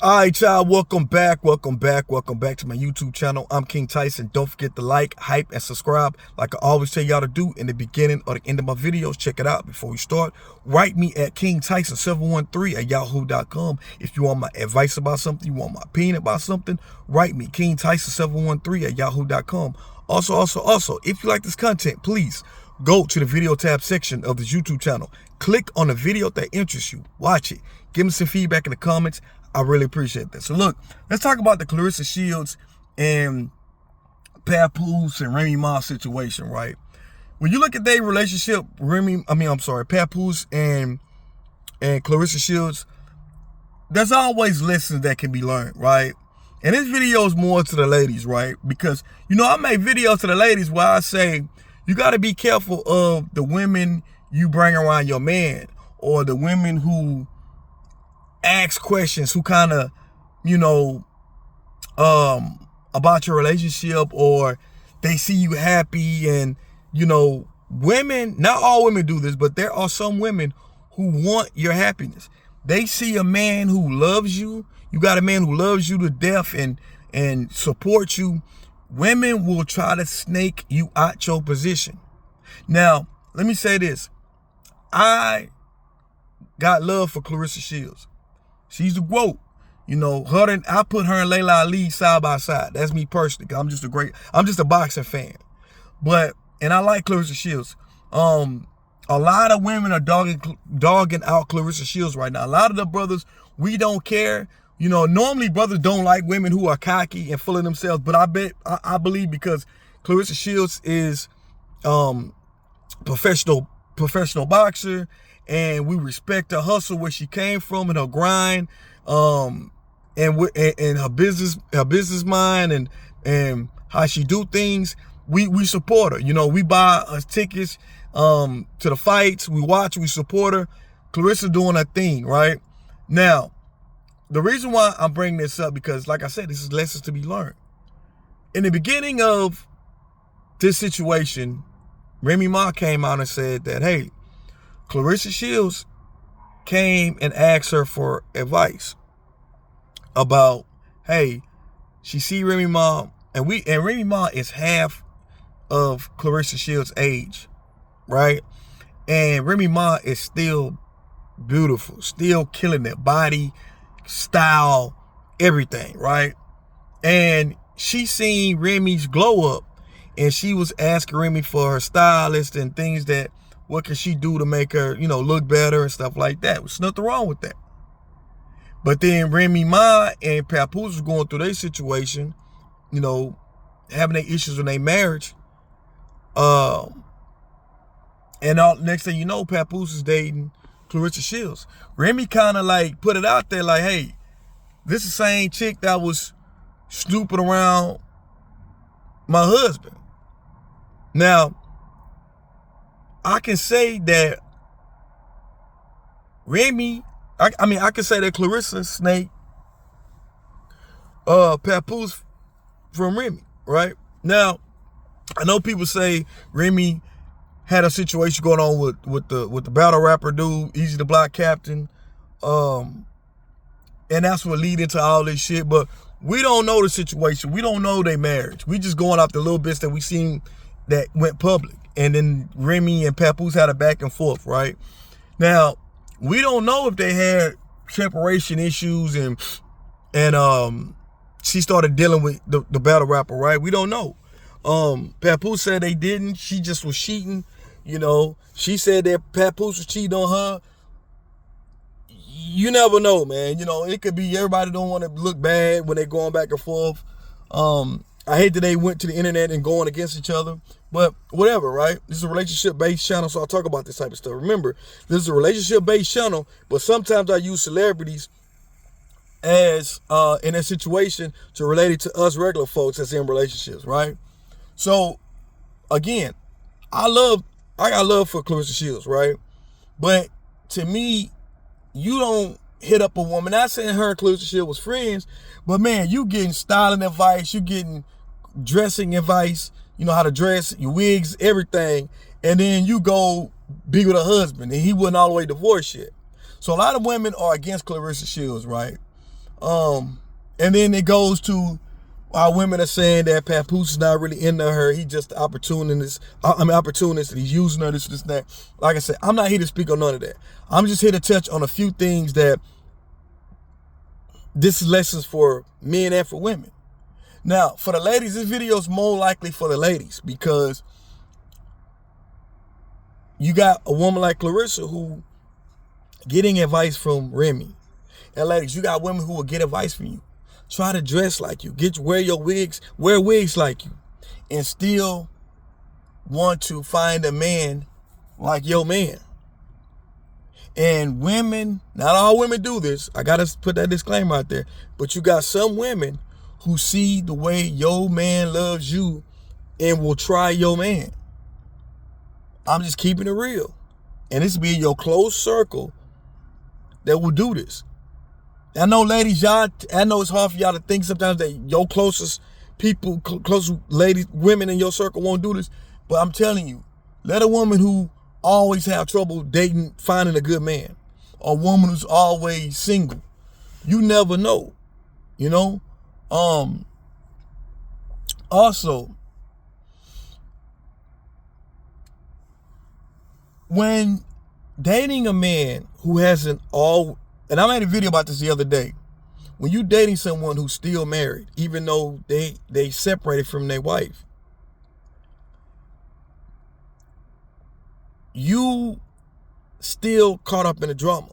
All right, y'all, welcome back to my YouTube channel. I'm King Tyson. Don't forget to like, hype, and subscribe like I always tell y'all to do in the beginning or the end of my videos. Check it out before we start. Write me at kingtyson713@yahoo.com. If you want my advice about something, you want my opinion about something, write me, kingtyson713@yahoo.com. Also, if you like this content, please go to the video tab section of this YouTube channel. Click on the video that interests you. Watch it. Give me some feedback in the comments. I really appreciate that. So look, let's talk about the Claressa Shields and Papoose and Remy Ma situation, right? When you look at their relationship, Papoose and Claressa Shields, there's always lessons that can be learned, right? And this video is more to the ladies, right? Because, I make videos to the ladies where I say, you got to be careful of the women you bring around your man, or the women who ask questions, who kind of, about your relationship, or they see you happy. And, women, not all women do this, but there are some women who want your happiness. They see a man who loves you. You got a man who loves you to death and supports you. Women will try to snake you out your position. Now, let me say this. I got love for Claressa Shields. She's the GOAT. I put her and Layla Ali side by side. That's me personally. I'm just a boxing fan. And I like Claressa Shields. A lot of women are dogging out Claressa Shields right now. A lot of the brothers, we don't care. Normally brothers don't like women who are cocky and full of themselves, but I believe because Claressa Shields is professional boxer, and we respect her hustle, where she came from, and her grind, and her business mind, and how she do things. We support her. We buy her tickets to the fights. We watch, we support her. Claressa doing her thing, right? Now, the reason why I'm bringing this up, because like I said, this is lessons to be learned. In the beginning of this situation, Remy Ma came out and said that, hey, Claressa Shields came and asked her for advice about, hey, she see Remy Ma, and Remy Ma is half of Claressa Shields' age, right? And Remy Ma is still beautiful, still killing it, body, style, everything, right? And she seen Remy's glow up, and she was asking Remy for her stylist and things that, what can she do to make her, look better and stuff like that. There's nothing wrong with that. But then Remy Ma and Papoose was going through their situation, having their issues in their marriage. Next thing you know, Papoose is dating Claressa Shields. Remy kind of like put it out there like, hey, this is the same chick that was snooping around my husband. Now, I can say that Remy, I can say that Claressa snaked Papoose from Remy, right? Now, I know people say Remy had a situation going on with the battle rapper dude, Easy the Block Captain, and that's what lead into all this shit. But we don't know the situation. We don't know their marriage. We just going off the little bits that we seen that went public. And then Remy and Papoose had a back and forth, right? Now, we don't know if they had separation issues and she started dealing with the battle rapper, right? We don't know. Papoose said they didn't. She just was cheating. She said that Papoose was cheating on her. You never know, man. It could be everybody don't want to look bad when they're going back and forth. I hate that they went to the internet and going against each other, but whatever, right? This is a relationship-based channel, so I'll talk about this type of stuff. Remember, this is a relationship-based channel, but sometimes I use celebrities as in a situation to relate it to us regular folks that's in relationships, right? So, again, I got love for Claressa Shields, right? But to me, you don't hit up a woman. Not saying her and Claressa Shields was friends, but man, you getting styling advice, you getting dressing advice, how to dress, your wigs, everything, and then you go be with a husband, and he wasn't all the way divorced yet. So a lot of women are against Claressa Shields, right? And then it goes to our women are saying that Papoose is not really into her. He just opportunist. Opportunist. He's using her, this, that. Like I said, I'm not here to speak on none of that. I'm just here to touch on a few things that this is lessons for men and for women. Now, for the ladies, this video is more likely for the ladies because you got a woman like Claressa who getting advice from Remy. And ladies, you got women who will get advice from you. Try to dress like you. Wear wigs like you. And still want to find a man like your man. And women, not all women do this. I got to put that disclaimer out there. But you got some women who see the way your man loves you and will try your man. I'm just keeping it real. And this will be your close circle that will do this. I know, ladies, I know it's hard for y'all to think sometimes that your closest people, close ladies, women in your circle won't do this. But I'm telling you, let a woman who always have trouble dating, finding a good man, a woman who's always single, you never know, you know? Also, when dating a man who hasn't and I made a video about this the other day. When you dating someone who's still married, even though they separated from their wife, you still caught up in the drama.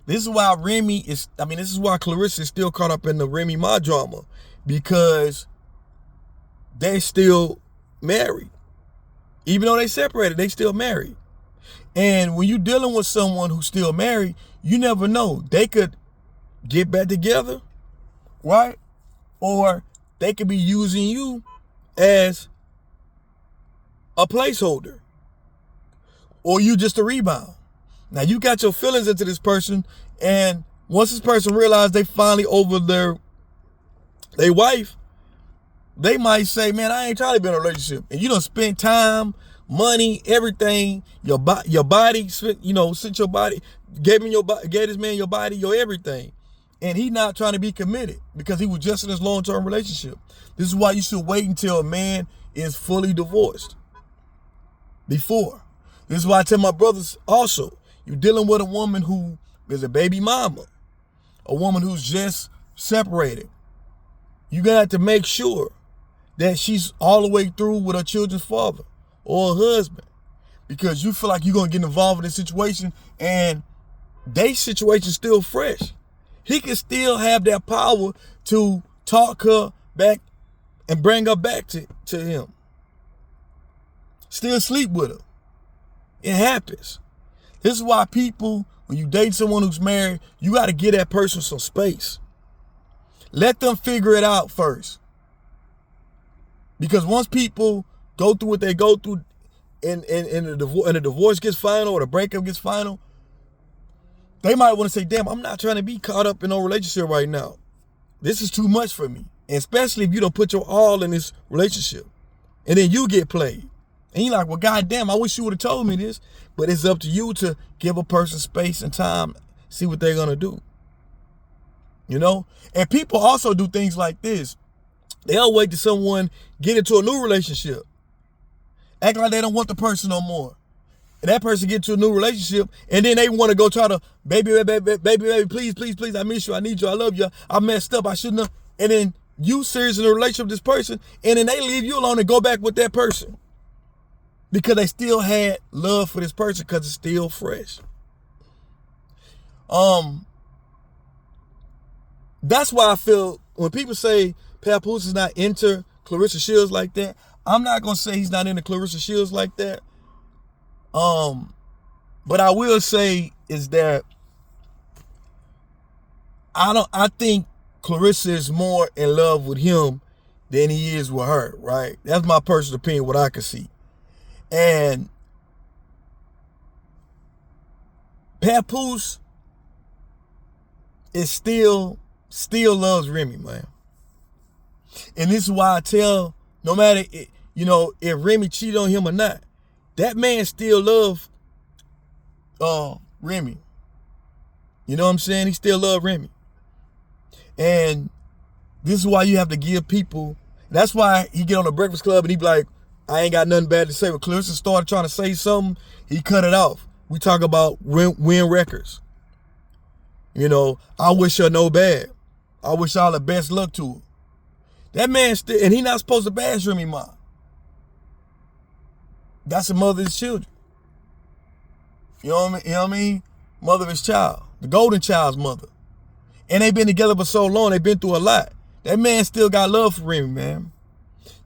This is why this is why Claressa is still caught up in the Remy Ma drama, because they still married. Even though they separated, they still married. And when you're dealing with someone who's still married, you never know. They could get back together, right? Or they could be using you as a placeholder. Or you just a rebound. Now, you got your feelings into this person, and once this person realizes they finally over their wife, they might say, man, I ain't trying to be in a relationship. And you done spend time, money, everything, your body, you know, sent your body, gave this man your body, your everything. And he not trying to be committed because he was just in this long-term relationship. This is why you should wait until a man is fully divorced. Before. This is why I tell my brothers also, you're dealing with a woman who is a baby mama, a woman who's just separated. You got to make sure that she's all the way through with her children's father or her husband, because you feel like you're going to get involved in this situation and their situation's still fresh. He can still have that power to talk her back and bring her back to him. Still sleep with her. It happens. This is why people, when you date someone who's married, you got to give that person some space. Let them figure it out first. Because once people go through what they go through and the divorce gets final or the breakup gets final, they might want to say, damn, I'm not trying to be caught up in no relationship right now. This is too much for me. And especially if you don't put your all in this relationship. And then you get played. And you're like, well, goddamn, I wish you would have told me this. But it's up to you to give a person space and time, see what they're going to do. You know? And people also do things like this. They'll wait till someone get into a new relationship. Act like they don't want the person no more. And that person get to a new relationship, and then they want to go try to, baby, please, please, please, I miss you, I need you, I love you, I messed up, I shouldn't have. And then you serious in a relationship with this person, and then they leave you alone and go back with that person. Because they still had love for this person because it's still fresh. That's why I feel when people say Papoose is not into Claressa Shields like that, I'm not going to say he's not into Claressa Shields like that. But I will say is that I think Claressa is more in love with him than he is with her, right? That's my personal opinion, what I can see. And Papoose is still loves Remy, man. And this is why I tell, no matter, you know, if Remy cheated on him or not, that man still loves Remy. You know what I'm saying? He still loves Remy. And this is why you have to give people. That's why he get on the Breakfast Club and he be like, I ain't got nothing bad to say. When Claressa started trying to say something, he cut it off. We talk about win records. You know, I wish her no bad. I wish all the best luck to her. That man still, and he not supposed to bash Remy Ma. That's the mother of his children. You know what I mean? Mother of his child. The golden child's mother. And they've been together for so long, they've been through a lot. That man still got love for Remy, man.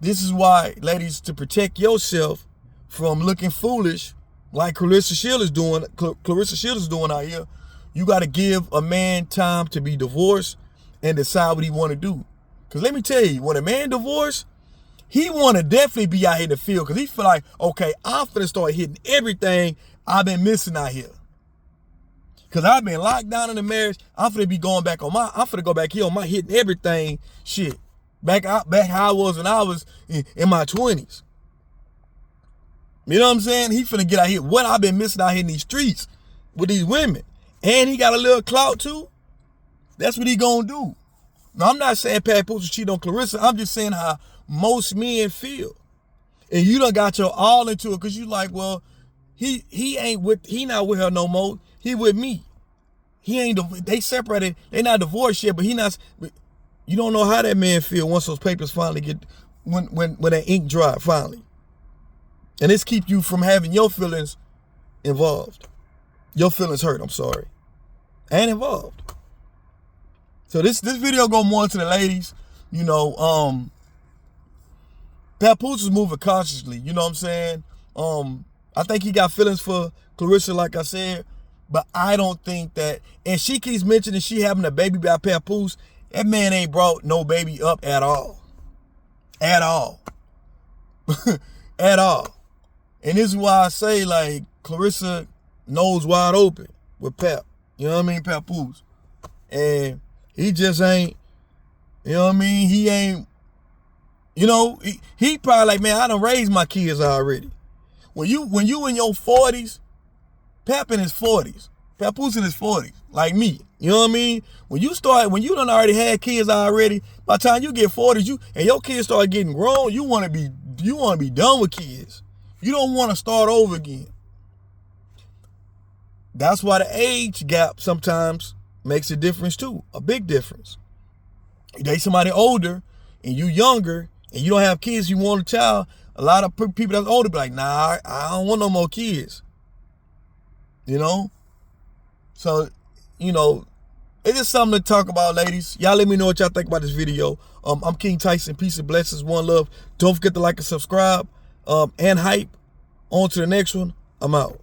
This is why, ladies, to protect yourself from looking foolish, like Claressa Shields is doing out here, you got to give a man time to be divorced and decide what he want to do. Because let me tell you, when a man divorced, he want to definitely be out here in the field because he feel like, okay, I'm finna start hitting everything I've been missing out here. Because I've been locked down in the marriage. I'm finna be going back on I'm finna go back here on my hitting everything shit. Back how I was when I was in my 20s. You know what I'm saying? He finna get out here. What I've been missing out here in these streets with these women. And he got a little clout too. That's what he gonna do. Now, I'm not saying Papoose cheat on Claressa. I'm just saying how most men feel. And you done got your all into it because you like, well, he not with her no more. He with me. They separated. They not divorced yet, but he not. You don't know how that man feel once those papers finally get, when that ink dry finally. And this keep you from having your feelings involved. Your feelings hurt, I'm sorry. And involved. So this video go more to the ladies. You know, Papoose is moving cautiously. You know what I'm saying? I think he got feelings for Claressa, like I said. But I don't think that, and she keeps mentioning she having a baby by Papoose. That man ain't brought no baby up at all. At all. At all. And this is why I say, like, Claressa nose wide open with Pap. You know what I mean? Papoose. And he just ain't, you know what I mean? He ain't, you know, he probably like, man, I done raised my kids already. When you in your 40s, Pap in his 40s, Papoose in his 40s, like me. You know what I mean? When you done already had kids already, by the time you get 40s, and your kids start getting grown, you want to be done with kids. You don't want to start over again. That's why the age gap sometimes makes a difference too, a big difference. You date somebody older and you younger and you don't have kids, you want a child, a lot of people that's older be like, nah, I don't want no more kids. You know? So, you know, it's just something to talk about, ladies. Y'all let me know what y'all think about this video. I'm King Tyson. Peace and blessings. One love. Don't forget to like and subscribe. And hype. On to the next one. I'm out.